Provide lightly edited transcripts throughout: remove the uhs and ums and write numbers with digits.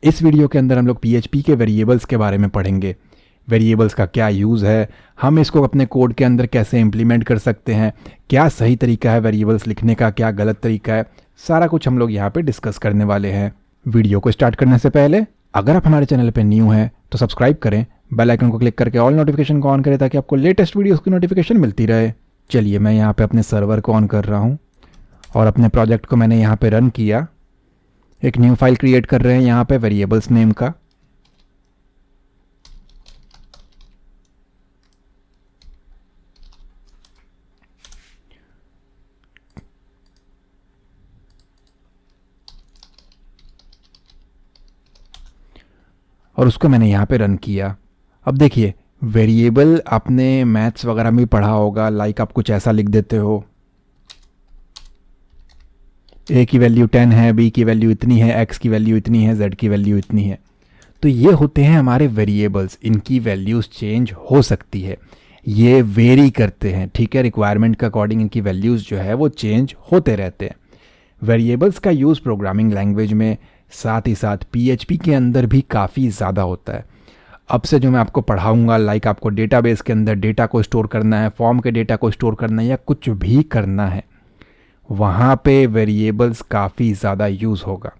इस वीडियो के अंदर हम लोग PHP के वेरिएबल्स के बारे में पढ़ेंगे। वेरिएबल्स का क्या यूज़ है, हम इसको अपने कोड के अंदर कैसे इम्प्लीमेंट कर सकते हैं, क्या सही तरीका है वेरिएबल्स लिखने का, क्या गलत तरीका है, सारा कुछ हम लोग यहाँ पे डिस्कस करने वाले हैं। वीडियो को स्टार्ट करने से पहले अगर आप हमारे चैनल पर न्यू हैं तो सब्सक्राइब करें, बेल आइकन को क्लिक करके ऑल नोटिफिकेशन को ऑन करें ताकि आपको लेटेस्ट वीडियोस की नोटिफिकेशन मिलती रहे। चलिए मैं यहाँ पे अपने सर्वर को ऑन कर रहा हूँ और अपने प्रोजेक्ट को मैंने यहाँ पे रन किया। एक न्यू फाइल क्रिएट कर रहे हैं यहाँ पे वेरिएबल्स नेम का। और उसको मैंने यहाँ पे रन किया। अब देखिए वेरिएबल आपने मैथ्स वगैरह में भी पढ़ा होगा, लाइक आप कुछ ऐसा लिख देते हो, ए की वैल्यू 10 है, बी की वैल्यू इतनी है, एक्स की वैल्यू इतनी है, जेड की वैल्यू इतनी है। तो ये होते हैं हमारे वेरिएबल्स। इनकी वैल्यूज़ चेंज हो सकती है, ये वेरी करते हैं, ठीक है। रिक्वायरमेंट के अकॉर्डिंग इनकी वैल्यूज़ जो है वो चेंज होते रहते हैं। वेरिएबल्स का यूज़ प्रोग्रामिंग लैंग्वेज में साथ ही साथ PHP के अंदर भी काफ़ी ज़्यादा होता है। अब से जो मैं आपको पढ़ाऊँगा, लाइक आपको डेटाबेस के अंदर डेटा को स्टोर करना है, फॉर्म के डेटा को स्टोर करना है या कुछ भी करना है, वहाँ पे वेरिएबल्स काफ़ी ज़्यादा यूज़ होगा।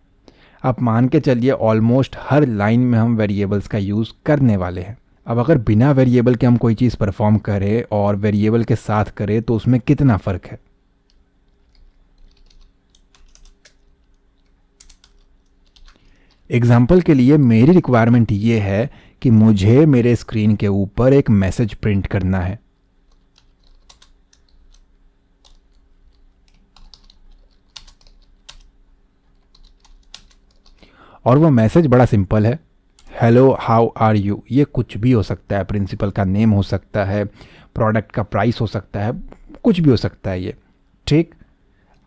आप मान के चलिए ऑलमोस्ट हर लाइन में हम वेरिएबल्स का यूज़ करने वाले हैं। अब अगर बिना वेरिएबल के हम कोई चीज़ परफॉर्म करें और वेरिएबल के साथ करें तो उसमें कितना फ़र्क है। एग्जाम्पल के लिए मेरी रिक्वायरमेंट ये है कि मुझे मेरे स्क्रीन के ऊपर एक मैसेज प्रिंट करना है। और वो मैसेज बड़ा सिंपल है, हेलो हाउ आर यू। ये कुछ भी हो सकता है, प्रिंसिपल का नेम हो सकता है, प्रोडक्ट का प्राइस हो सकता है, कुछ भी हो सकता है ये, ठीक।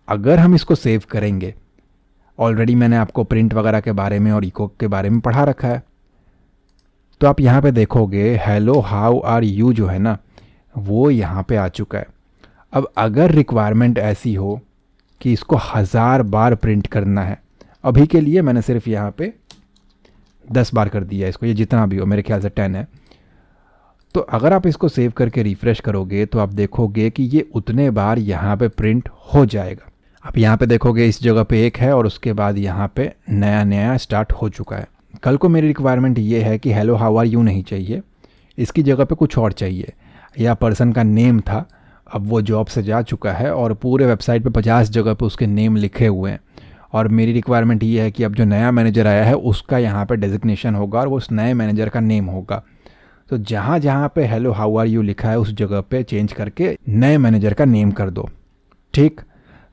अगर हम इसको सेव करेंगे, ऑलरेडी मैंने आपको प्रिंट वगैरह के बारे में और इको के बारे में पढ़ा रखा है, तो आप यहाँ पे देखोगे हेलो हाउ आर यू जो है ना वो यहाँ पे आ चुका है। अब अगर रिक्वायरमेंट ऐसी हो कि इसको 1000 बार प्रिंट करना है, अभी के लिए मैंने सिर्फ यहाँ पे 10 बार कर दिया इसको, ये जितना भी हो, मेरे ख्याल से 10 है। तो अगर आप इसको सेव करके रिफ़्रेश करोगे तो आप देखोगे कि ये उतने बार यहाँ पे प्रिंट हो जाएगा। आप यहाँ पे देखोगे इस जगह पे एक है और उसके बाद यहाँ पे नया नया स्टार्ट हो चुका है। कल को मेरी रिक्वायरमेंट ये है कि हेलो हाउ आर यू नहीं चाहिए, इसकी जगह पे कुछ और चाहिए, या पर्सन का नेम था, अब वो जॉब से जा चुका है और पूरे वेबसाइट पे 50 जगह पे उसके नेम लिखे हुए हैं, और मेरी रिक्वायरमेंट ये है कि अब जो नया मैनेजर आया है उसका यहाँ पे डेजिग्नेशन होगा और वो उस नए मैनेजर का नेम होगा। तो जहाँ जहाँ पे हेलो हाउ आर यू लिखा है उस जगह पे चेंज करके नए मैनेजर का नेम कर दो, ठीक।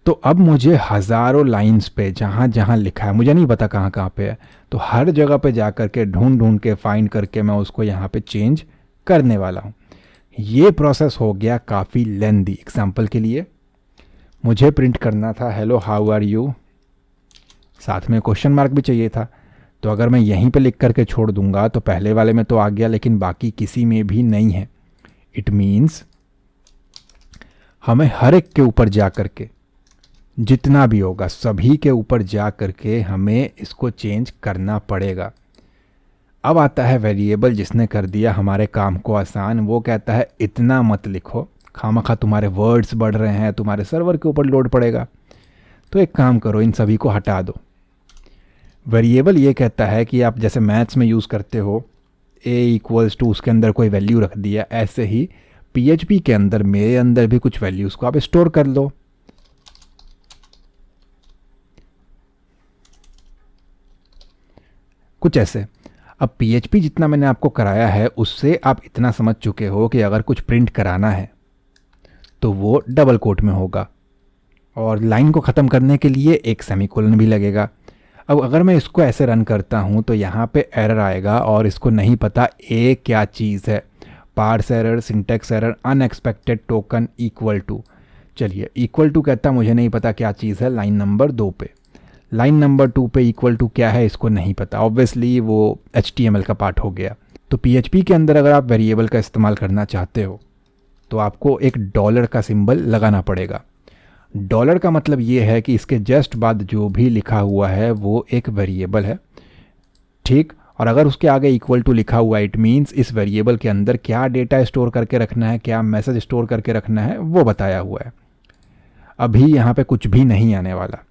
तो अब मुझे हज़ारों लाइंस पे जहाँ जहाँ लिखा है, मुझे नहीं पता कहाँ कहाँ पे है, तो हर जगह पे जा कर के ढूंढ ढूंढ के फाइंड करके मैं उसको यहाँ पे चेंज करने वाला हूँ। ये प्रोसेस हो गया काफ़ी लेंदी। एग्जाम्पल के लिए मुझे प्रिंट करना था हेलो हाउ आर यू, साथ में क्वेश्चन मार्क भी चाहिए था। तो अगर मैं यहीं पे लिख करके छोड़ दूंगा तो पहले वाले में तो आ गया लेकिन बाकी किसी में भी नहीं है। इट मीन्स हमें हर एक के ऊपर जा करके, जितना भी होगा सभी के ऊपर जा करके हमें इसको चेंज करना पड़ेगा। अब आता है वेरिएबल जिसने कर दिया हमारे काम को आसान। वो कहता है इतना मत लिखो, खामखा तुम्हारे वर्ड्स बढ़ रहे हैं, तुम्हारे सर्वर के ऊपर लोड पड़ेगा। तो एक काम करो, इन सभी को हटा दो। वेरिएबल ये कहता है कि आप जैसे मैथ्स में यूज़ करते हो a = उसके अंदर कोई वैल्यू रख दिया, ऐसे ही PHP के अंदर मेरे अंदर भी कुछ वैल्यूज़ को आप स्टोर कर लो। कुछ ऐसे। अब PHP जितना मैंने आपको कराया है उससे आप इतना समझ चुके हो कि अगर कुछ प्रिंट कराना है तो वो डबल कोट में होगा और लाइन को ख़त्म करने के लिए एक सेमीकोलन भी लगेगा। अब अगर मैं इसको ऐसे रन करता हूँ तो यहाँ पे एरर आएगा और इसको नहीं पता ए क्या चीज़ है, parse error, syntax error, unexpected token equal to. चलिए इक्वल टू कहता मुझे नहीं पता क्या चीज़ है लाइन नंबर 2 पे। लाइन नंबर 2 पे इक्वल टू क्या है इसको नहीं पता, ऑब्वियसली वो HTML का पार्ट हो गया। तो PHP के अंदर अगर आप वेरिएबल का इस्तेमाल करना चाहते हो तो आपको एक डॉलर का सिंबल लगाना पड़ेगा। डॉलर का मतलब ये है कि इसके जस्ट बाद जो भी लिखा हुआ है वो एक वेरिएबल है। ठीक। और अगर उसके आगे इक्वल टू लिखा हुआ है, इट मीन्स इस वेरिएबल के अंदर क्या डेटा स्टोर करके रखना है, क्या मैसेज स्टोर करके रखना है, वो बताया हुआ है। अभी यहाँ पे कुछ भी नहीं आने वाला।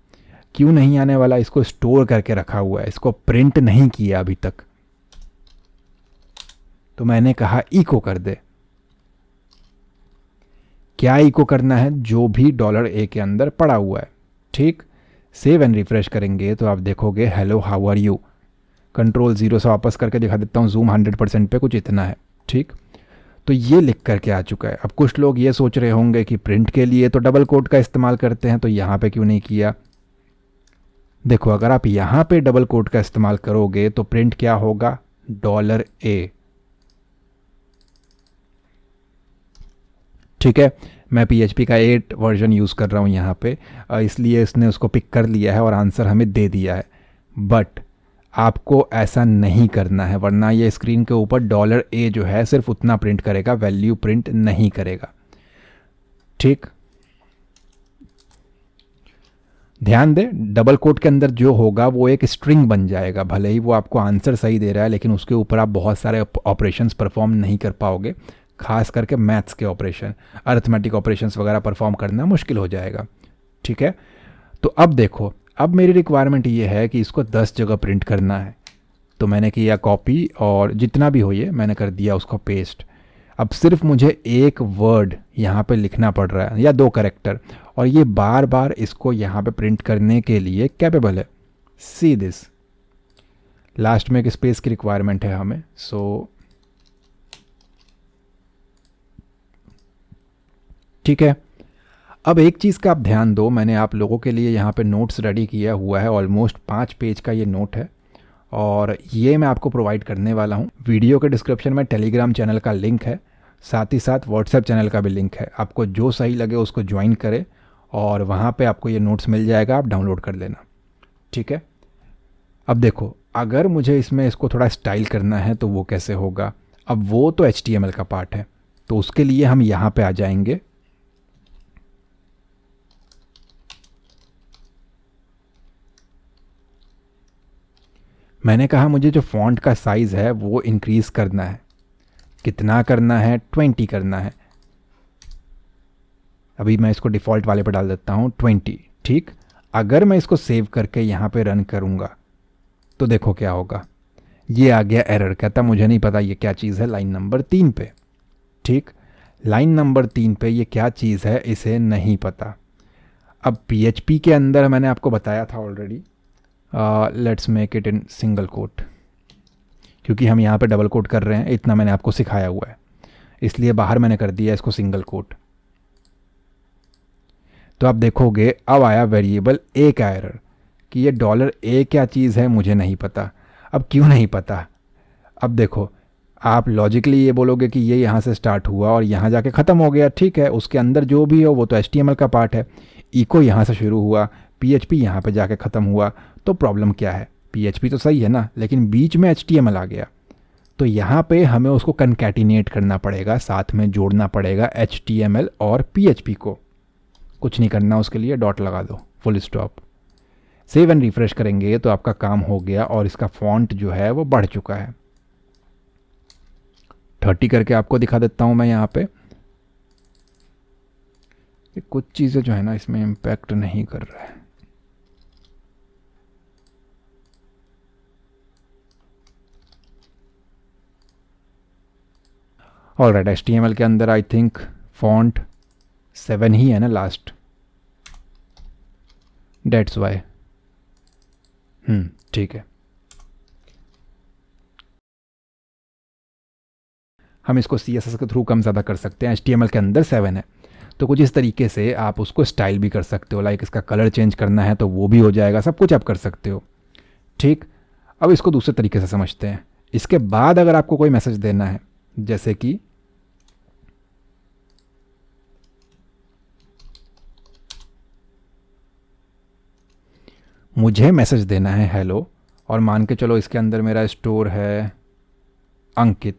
क्यों नहीं आने वाला? इसको स्टोर करके रखा हुआ है, इसको प्रिंट नहीं किया अभी तक। तो मैंने कहा इको कर दे। क्या इको करना है? जो भी $a के अंदर पड़ा हुआ है। ठीक। सेव एंड रिफ्रेश करेंगे तो आप देखोगे hello how are you. Control 0 से वापस करके दिखा देता हूँ, जूम 100% पे कुछ इतना है। ठीक। तो ये लिख करके आ चुका है। अब कुछ लोग ये सोच रहे होंगे कि प्रिंट के लिए तो डबल कोट का इस्तेमाल करते हैं, तो यहाँ पे क्यों नहीं किया? देखो, अगर आप यहाँ पे डबल कोट का इस्तेमाल करोगे तो प्रिंट क्या होगा? $a। ठीक है। मैं PHP का 8 वर्जन यूज़ कर रहा हूँ यहाँ पे, इसलिए इसने उसको पिक कर लिया है और आंसर हमें दे दिया है। बट आपको ऐसा नहीं करना है, वरना ये स्क्रीन के ऊपर $a जो है सिर्फ उतना प्रिंट करेगा, वैल्यू प्रिंट नहीं करेगा। ठीक। ध्यान दे, डबल कोट के अंदर जो होगा वो एक स्ट्रिंग बन जाएगा। भले ही वो आपको आंसर सही दे रहा है, लेकिन उसके ऊपर आप बहुत सारे ऑपरेशंस परफॉर्म नहीं कर पाओगे। खास करके मैथ्स के ऑपरेशन, अरिथमेटिक ऑपरेशंस वगैरह परफॉर्म करना मुश्किल हो जाएगा। ठीक है। तो अब देखो, अब मेरी रिक्वायरमेंट ये है कि इसको 10 जगह प्रिंट करना है। तो मैंने किया कॉपी, और जितना भी हो ये मैंने कर दिया उसको पेस्ट। अब सिर्फ मुझे एक वर्ड यहाँ पे लिखना पड़ रहा है या 2 कैरेक्टर, और ये बार बार इसको यहाँ पे प्रिंट करने के लिए कैपेबल है। See this. लास्ट में एक स्पेस की रिक्वायरमेंट है हमें, सो ठीक है। अब एक चीज़ का आप ध्यान दो, मैंने आप लोगों के लिए यहाँ पे नोट्स रेडी किया हुआ है। ऑलमोस्ट 5 पेज का ये नोट है, और ये मैं आपको प्रोवाइड करने वाला हूँ। वीडियो के डिस्क्रिप्शन में टेलीग्राम चैनल का लिंक है, साथ ही साथ व्हाट्सएप चैनल का भी लिंक है। आपको जो सही लगे उसको ज्वाइन करें, और वहाँ पे आपको ये नोट्स मिल जाएगा, आप डाउनलोड कर लेना। ठीक है। अब देखो, अगर मुझे इसमें इसको थोड़ा स्टाइल करना है तो वो कैसे होगा? अब वो तो HTML का पार्ट है, तो उसके लिए हम यहाँ पे आ जाएंगे। मैंने कहा मुझे जो फ़ॉन्ट का साइज़ है वो इंक्रीज़ करना है। कितना करना है? 20 करना है। अभी मैं इसको डिफ़ॉल्ट वाले पर डाल देता हूँ 20। ठीक। अगर मैं इसको सेव करके यहाँ पे रन करूँगा तो देखो क्या होगा। ये आ गया एरर, कहता मुझे नहीं पता ये क्या चीज़ है, लाइन नंबर 3 पे। ठीक। लाइन नंबर 3 पे ये क्या चीज़ है इसे नहीं पता। अब PHP के अंदर मैंने आपको बताया था already, let's make it in single quote, क्योंकि हम यहाँ पे डबल कोट कर रहे हैं, इतना मैंने आपको सिखाया हुआ है, इसलिए बाहर मैंने कर दिया इसको सिंगल कोट। तो आप देखोगे अब आया वेरिएबल a का एरर कि ये $a क्या चीज़ है मुझे नहीं पता। अब क्यों नहीं पता? अब देखो, आप लॉजिकली ये बोलोगे कि ये यहाँ से स्टार्ट हुआ और यहाँ जाके ख़त्म हो गया। ठीक है, उसके अंदर जो भी हो वो तो HTML का पार्ट है। इको यहाँ से शुरू हुआ, PHP यहाँ पे जाके ख़त्म हुआ, तो प्रॉब्लम क्या है? PHP तो सही है ना, लेकिन बीच में HTML आ गया। तो यहाँ पे हमें उसको कनकैटिनेट करना पड़ेगा, साथ में जोड़ना पड़ेगा HTML और PHP को। कुछ नहीं करना उसके लिए, डॉट लगा दो, full stop. Save and refresh करेंगे तो आपका काम हो गया, और इसका फॉन्ट जो है वो बढ़ चुका है। 30 करके आपको दिखा देता हूँ मैं यहाँ पे। कुछ चीज़ें जो है ना इसमें इम्पैक्ट नहीं कर रहा है। ऑलराइट, HTML के अंदर आई थिंक फॉन्ट 7 ही है ना लास्ट, डेट्स वाई। ठीक है। हम इसको CSS के थ्रू कम ज़्यादा कर सकते हैं। HTML के अंदर 7 है, तो कुछ इस तरीके से आप उसको स्टाइल भी कर सकते हो। लाइक इसका कलर चेंज करना है तो वो भी हो जाएगा, सब कुछ आप कर सकते हो। ठीक। अब इसको दूसरे तरीके से समझते हैं। इसके बाद अगर आपको कोई मैसेज देना है, जैसे कि मुझे मैसेज देना है हेलो, और मान के चलो इसके अंदर मेरा स्टोर है अंकित,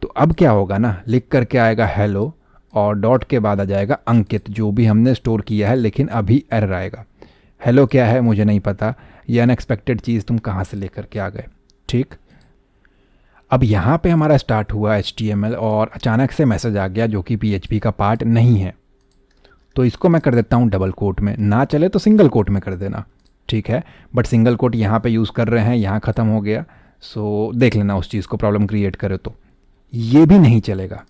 तो अब क्या होगा ना, लिख करके आएगा हेलो और डॉट के बाद आ जाएगा अंकित, जो भी हमने स्टोर किया है, लेकिन अभी एरर आएगा। हेलो क्या है मुझे नहीं पता, ये अनएक्सपेक्टेड चीज़ तुम कहाँ से लेकर के आ गए। ठीक, अब यहाँ पे हमारा स्टार्ट हुआ HTML और अचानक से मैसेज आ गया जो कि PHP का पार्ट नहीं है। तो इसको मैं कर देता हूँ डबल कोट में, ना चले तो सिंगल कोट में कर देना। ठीक है, बट सिंगल कोट यहाँ पे यूज़ कर रहे हैं, यहाँ ख़त्म हो गया। सो देख लेना उस चीज़ को प्रॉब्लम क्रिएट करे तो ये भी नहीं चलेगा,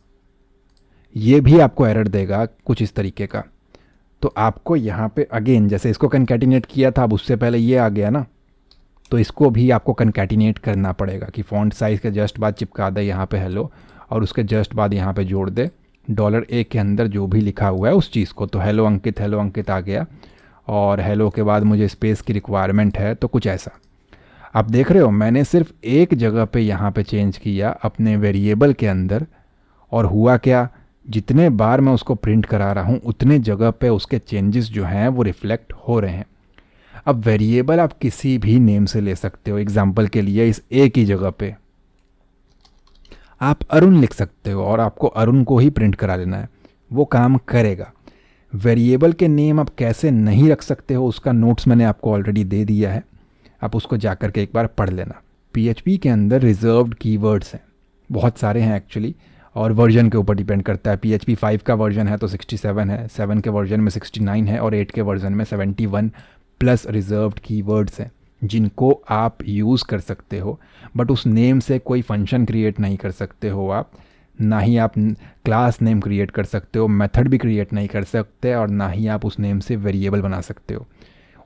ये भी आपको एरर देगा कुछ इस तरीके का। तो आपको यहाँ पे अगेन जैसे इसको कंकैटिनेट किया था, अब उससे पहले ये आ गया ना, तो इसको भी आपको कंकैटिनेट करना पड़ेगा कि फ़ॉन्ट साइज़ के जस्ट बाद चिपका दे यहाँ पे हेलो, और उसके जस्ट बाद यहाँ पे जोड़ दे $A के अंदर जो भी लिखा हुआ है उस चीज़ को। तो हेलो अंकित आ गया, और हेलो के बाद मुझे स्पेस की रिक्वायरमेंट है, तो कुछ ऐसा। आप देख रहे हो मैंने सिर्फ एक जगह पे यहाँ पे चेंज किया अपने वेरिएबल के अंदर, और हुआ क्या, जितने बार मैं उसको प्रिंट करा रहा हूँ उतने जगह पे उसके चेंजेस जो हैं वो रिफ्लेक्ट हो रहे हैं। अब वेरिएबल आप किसी भी नेम से ले सकते हो। एग्जांपल के लिए इस ए की जगह पे आप अरुण लिख सकते हो और आपको अरुण को ही प्रिंट करा लेना है, वो काम करेगा। वेरिएबल के नेम आप कैसे नहीं रख सकते हो उसका नोट्स मैंने आपको ऑलरेडी दे दिया है, आप उसको जा कर के एक बार पढ़ लेना। PHP के अंदर रिजर्व्ड कीवर्ड्स हैं, बहुत सारे हैं एक्चुअली, और वर्जन के ऊपर डिपेंड करता है। PHP 5 का वर्जन है तो 67 है, 7 के वर्जन में 69 है, और 8 के वर्जन में 71 प्लस रिजर्व्ड कीवर्ड्स हैं जिनको आप यूज़ कर सकते हो। बट उस नेम से कोई फंक्शन क्रिएट नहीं कर सकते हो आप, ना ही आप क्लास नेम क्रिएट कर सकते हो, मेथड भी क्रिएट नहीं कर सकते, और ना ही आप उस नेम से वेरिएबल बना सकते हो।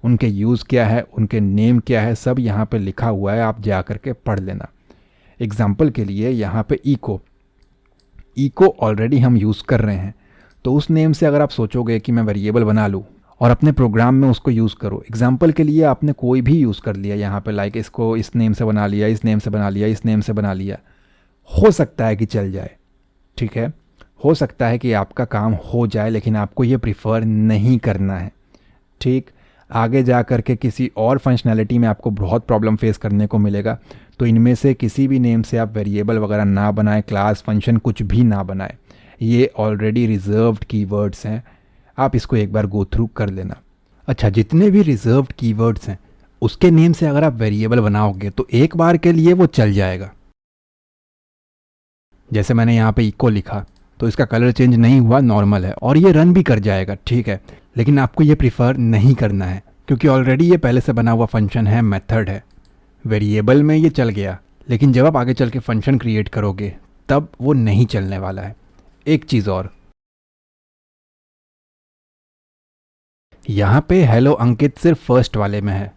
उनके यूज़ क्या है, उनके नेम क्या है, सब यहाँ पे लिखा हुआ है, आप जा कर के पढ़ लेना। एग्जाम्पल के लिए यहाँ पे इको ऑलरेडी हम यूज़ कर रहे हैं, तो उस नेम से अगर आप सोचोगे कि मैं वेरिएबल बना लूँ और अपने प्रोग्राम में उसको यूज़ करो, एग्जाम्पल के लिए आपने कोई भी यूज़ कर लिया यहाँ पे, लाइक इसको इस नेम से बना लिया, इस नेम से बना लिया, इस नेम से बना लिया, हो सकता है कि चल जाए। ठीक है, हो सकता है कि आपका काम हो जाए, लेकिन आपको ये प्रिफर नहीं करना है। ठीक, आगे जा कर के किसी और फंक्शनैलिटी में आपको बहुत प्रॉब्लम फेस करने को मिलेगा। तो इनमें से किसी भी नेम से आप वेरिएबल वगैरह ना बनाएं, क्लास फंक्शन कुछ भी ना बनाएं, ये ऑलरेडी रिजर्व्ड कीवर्ड्स हैं, आप इसको एक बार गो थ्रू कर लेना। अच्छा, जितने भी रिजर्व्ड कीवर्ड्स हैं उसके नेम से अगर आप वेरिएबल बनाओगे तो एक बार के लिए वो चल जाएगा। जैसे मैंने यहाँ पे इको लिखा तो इसका कलर चेंज नहीं हुआ, नॉर्मल है, और ये रन भी कर जाएगा। ठीक है, लेकिन आपको ये प्रिफर नहीं करना है क्योंकि ऑलरेडी ये पहले से बना हुआ फंक्शन है, मेथड है। वेरिएबल में ये चल गया, लेकिन जब आप आगे चल के फंक्शन क्रिएट करोगे तब वो नहीं चलने वाला है। एक चीज़ और, यहाँ पे हेलो अंकित सिर्फ फर्स्ट वाले में है,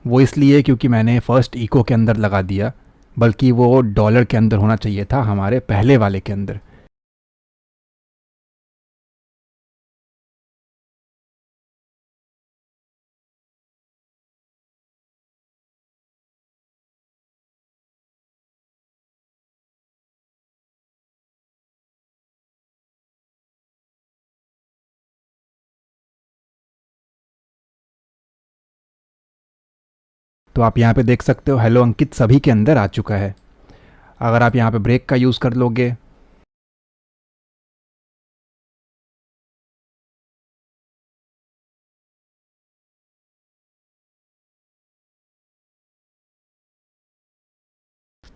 वो इसलिए क्योंकि मैंने फर्स्ट इको के अंदर लगा दिया, बल्कि वो डॉलर के अंदर होना चाहिए था, हमारे पहले वाले के अंदर। तो आप यहाँ पे देख सकते हो हेलो अंकित सभी के अंदर आ चुका है। अगर आप यहाँ पे ब्रेक का यूज़ कर लोगे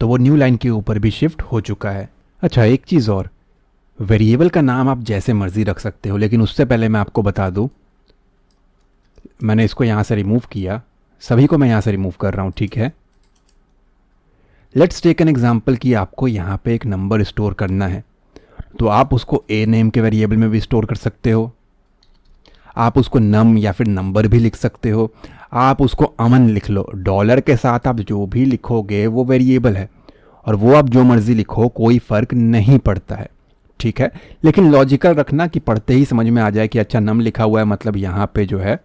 तो वो न्यू लाइन के ऊपर भी शिफ्ट हो चुका है। अच्छा, एक चीज़ और, वेरिएबल का नाम आप जैसे मर्जी रख सकते हो, लेकिन उससे पहले मैं आपको बता दूं, मैंने इसको यहाँ से रिमूव किया, सभी को मैं यहाँ से रिमूव कर रहा हूँ। ठीक है, लेट्स टेक एन एग्जांपल कि आपको यहाँ पे एक नंबर स्टोर करना है, तो आप उसको ए नेम के वेरिएबल में भी स्टोर कर सकते हो, आप उसको नम या फिर नंबर भी लिख सकते हो, आप उसको अमन लिख लो। डॉलर के साथ आप जो भी लिखोगे वो वेरिएबल है, और वो आप जो मर्जी लिखो कोई फ़र्क नहीं पड़ता है। ठीक है, लेकिन लॉजिकल रखना कि पढ़ते ही समझ में आ जाए कि अच्छा नम लिखा हुआ है मतलब यहाँ पे जो है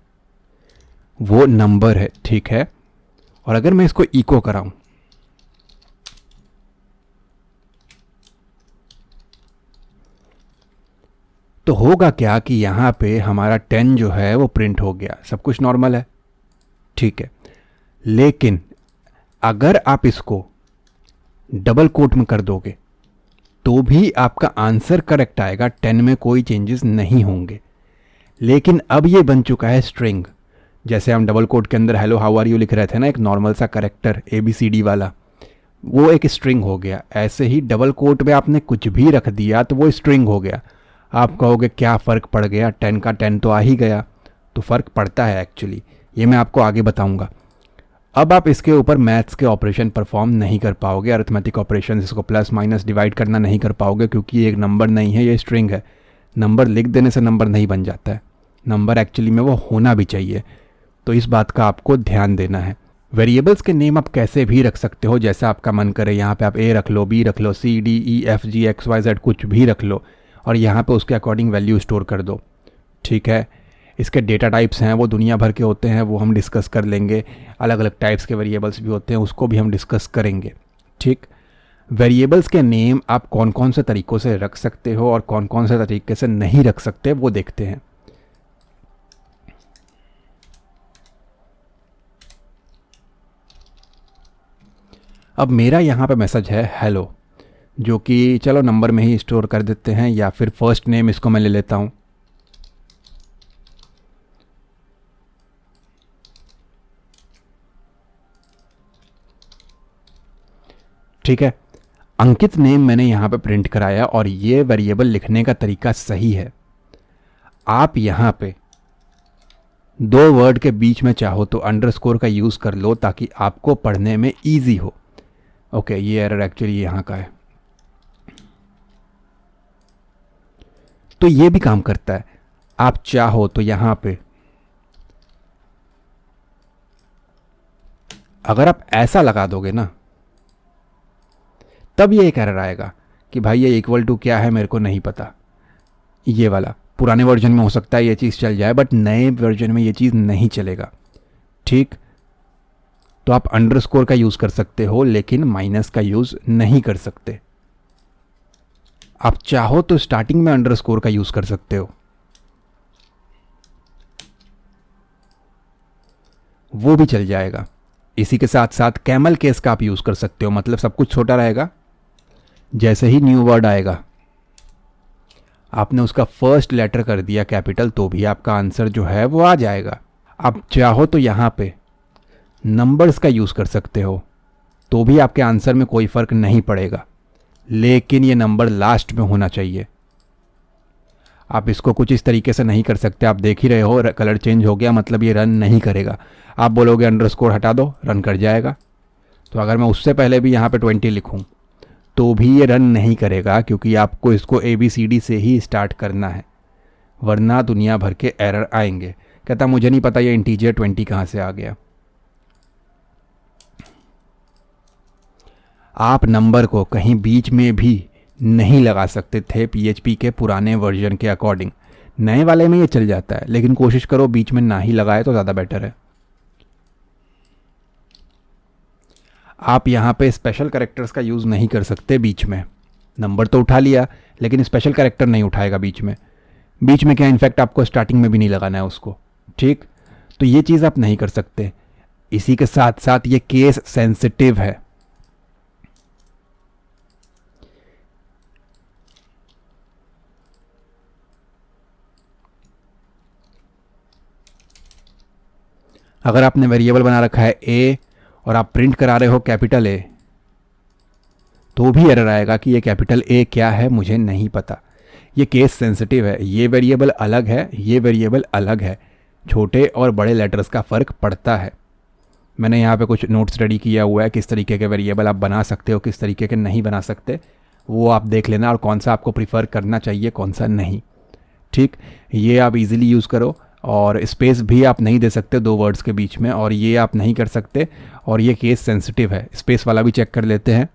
वो नंबर है। ठीक है, और अगर मैं इसको इको कराऊं तो होगा क्या कि यहाँ पे हमारा 10 जो है वो प्रिंट हो गया, सब कुछ नॉर्मल है। ठीक है, लेकिन अगर आप इसको डबल कोट में कर दोगे तो भी आपका आंसर करेक्ट आएगा, 10 में कोई चेंजेस नहीं होंगे। लेकिन अब ये बन चुका है स्ट्रिंग, जैसे हम डबल कोट के अंदर हेलो हाउ आर यू लिख रहे थे ना, एक नॉर्मल सा करेक्टर ABCD वाला, वो एक स्ट्रिंग हो गया। ऐसे ही डबल कोट में आपने कुछ भी रख दिया तो वो स्ट्रिंग हो गया। आप कहोगे क्या फ़र्क पड़ गया, 10 का 10 तो आ ही गया। तो फ़र्क पड़ता है एक्चुअली, ये मैं आपको आगे बताऊंगा। अब आप इसके ऊपर मैथ्स के ऑपरेशन परफॉर्म नहीं कर पाओगे, अरिथमेटिक ऑपरेशन, इसको प्लस माइनस डिवाइड करना नहीं कर पाओगे, क्योंकि ये एक नंबर नहीं है, ये स्ट्रिंग है। नंबर लिख देने से नंबर नहीं बन जाता है, नंबर एक्चुअली में वो होना भी चाहिए। तो इस बात का आपको ध्यान देना है। वेरिएबल्स के नेम आप कैसे भी रख सकते हो, जैसा आपका मन करे। यहाँ पे आप A रख लो, B रख लो, C D E F G X Y Z कुछ भी रख लो, और यहाँ पे उसके अकॉर्डिंग वैल्यू स्टोर कर दो। ठीक है। इसके डेटा टाइप्स हैं, वो दुनिया भर के होते हैं, वो हम डिस्कस कर लेंगे। अलग अलग टाइप्स के वेरिएबल्स भी होते हैं, उसको भी हम डिस्कस करेंगे। ठीक। वेरिएबल्स के नेम आप कौन कौन से तरीक़ों से रख सकते हो और कौन कौन से तरीके से नहीं रख सकते, वो देखते हैं। अब मेरा यहाँ पे मैसेज है हेलो, जो कि चलो नंबर में ही स्टोर कर देते हैं, या फिर फर्स्ट नेम इसको मैं ले लेता हूँ। ठीक है। अंकित नेम मैंने यहाँ पे प्रिंट कराया, और ये वेरिएबल लिखने का तरीका सही है। आप यहाँ पे 2 वर्ड के बीच में चाहो तो अंडरस्कोर का यूज़ कर लो, ताकि आपको पढ़ने में ईजी हो। ओके, ये एरर एक्चुअली यहाँ का है, तो ये भी काम करता है। आप चाहो तो यहाँ पे अगर आप ऐसा लगा दोगे ना, तब ये एक एरर आएगा कि भाई ये इक्वल टू क्या है मेरे को नहीं पता। ये वाला पुराने वर्जन में हो सकता है ये चीज़ चल जाए, बट नए वर्जन में ये चीज़ नहीं चलेगा। ठीक। तो आप अंडरस्कोर का यूज़ कर सकते हो, लेकिन माइनस का यूज़ नहीं कर सकते। आप चाहो तो स्टार्टिंग में अंडरस्कोर का यूज़ कर सकते हो, वो भी चल जाएगा। इसी के साथ साथ कैमल केस का आप यूज़ कर सकते हो, मतलब सब कुछ छोटा रहेगा। जैसे ही न्यू वर्ड आएगा, आपने उसका फर्स्ट लेटर कर दिया कैपिटल, तो भी आपका आंसर जो है वो आ जाएगा। आप चाहो तो यहाँ पे नंबर्स का यूज़ कर सकते हो, तो भी आपके आंसर में कोई फ़र्क नहीं पड़ेगा, लेकिन ये नंबर लास्ट में होना चाहिए। आप इसको कुछ इस तरीके से नहीं कर सकते। आप देख ही रहे हो कलर चेंज हो गया, मतलब ये रन नहीं करेगा। आप बोलोगे अंडरस्कोर हटा दो, रन कर जाएगा। तो अगर मैं उससे पहले भी यहाँ पे 20 लिखूँ तो भी ये रन नहीं करेगा, क्योंकि आपको इसको ABCD से ही स्टार्ट करना है, वरना दुनिया भर के एरर आएंगे। कहता मुझे नहीं पता ये इंटीजर 20 कहाँ से आ गया। आप नंबर को कहीं बीच में भी नहीं लगा सकते थे PHP के पुराने वर्जन के अकॉर्डिंग। नए वाले में ये चल जाता है, लेकिन कोशिश करो बीच में ना ही लगाए तो ज़्यादा बेटर है। आप यहाँ पे स्पेशल कैरेक्टर्स का यूज़ नहीं कर सकते बीच में। नंबर तो उठा लिया, लेकिन स्पेशल कैरेक्टर नहीं उठाएगा बीच में। बीच में क्या, इनफैक्ट आपको स्टार्टिंग में भी नहीं लगाना है उसको। ठीक। तो ये चीज़ आप नहीं कर सकते। इसी के साथ साथ ये केस सेंसिटिव है। अगर आपने वेरिएबल बना रखा है A और आप प्रिंट करा रहे हो कैपिटल A, तो भी एरर आएगा कि ये कैपिटल A क्या है मुझे नहीं पता। ये केस सेंसिटिव है। ये वेरिएबल अलग है, ये वेरिएबल अलग है। छोटे और बड़े लेटर्स का फ़र्क पड़ता है। मैंने यहाँ पे कुछ नोट्स रेडी किया हुआ है, किस तरीके के वेरिएबल आप बना सकते हो, किस तरीके के नहीं बना सकते, वो आप देख लेना, और कौन सा आपको प्रीफर करना चाहिए, कौन सा नहीं। ठीक। ये आप इजीली यूज़ करो, और स्पेस भी आप नहीं दे सकते 2 वर्ड्स के बीच में, और ये आप नहीं कर सकते। और ये केस सेंसिटिव है। स्पेस वाला भी चेक कर लेते हैं।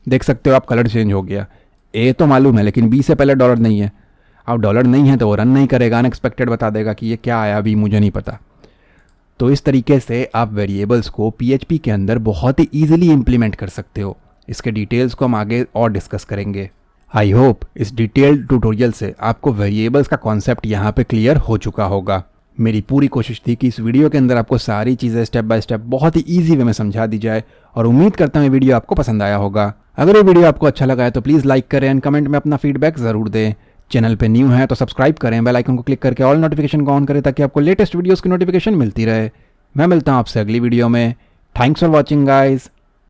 देख सकते हो आप, कलर चेंज हो गया। A तो मालूम है, लेकिन B से पहले डॉलर नहीं है। अब डॉलर नहीं है तो वो रन नहीं करेगा, अनएक्सपेक्टेड बता देगा कि ये क्या आया अभी मुझे नहीं पता। तो इस तरीके से आप वेरिएबल्स को PHP के अंदर बहुत ही ईजिली इम्प्लीमेंट कर सकते हो। इसके डिटेल्स को हम आगे और डिस्कस करेंगे। आई होप इस डिटेल्ड ट्यूटोरियल से आपको वेरिएबल्स का कॉन्सेप्ट यहाँ पे क्लियर हो चुका होगा। मेरी पूरी कोशिश थी कि इस वीडियो के अंदर आपको सारी चीज़ें स्टेप बाय स्टेप बहुत ही ईजी वे में समझा दी जाए, और उम्मीद करता हूँ ये वीडियो आपको पसंद आया होगा। अगर ये वीडियो आपको अच्छा लगा है तो प्लीज़ लाइक करें एंड कमेंट में अपना फीडबैक ज़रूर दें। चैनल पे न्यू है तो सब्सक्राइब करें, बेल आइकन को क्लिक करके ऑल नोटिफिकेशन को ऑन करें ताकि आपको लेटेस्ट वीडियोज़ की नोटिफिकेशन मिलती रहे। मैं मिलता हूँ आपसे अगली वीडियो में। Thanks for watching guys.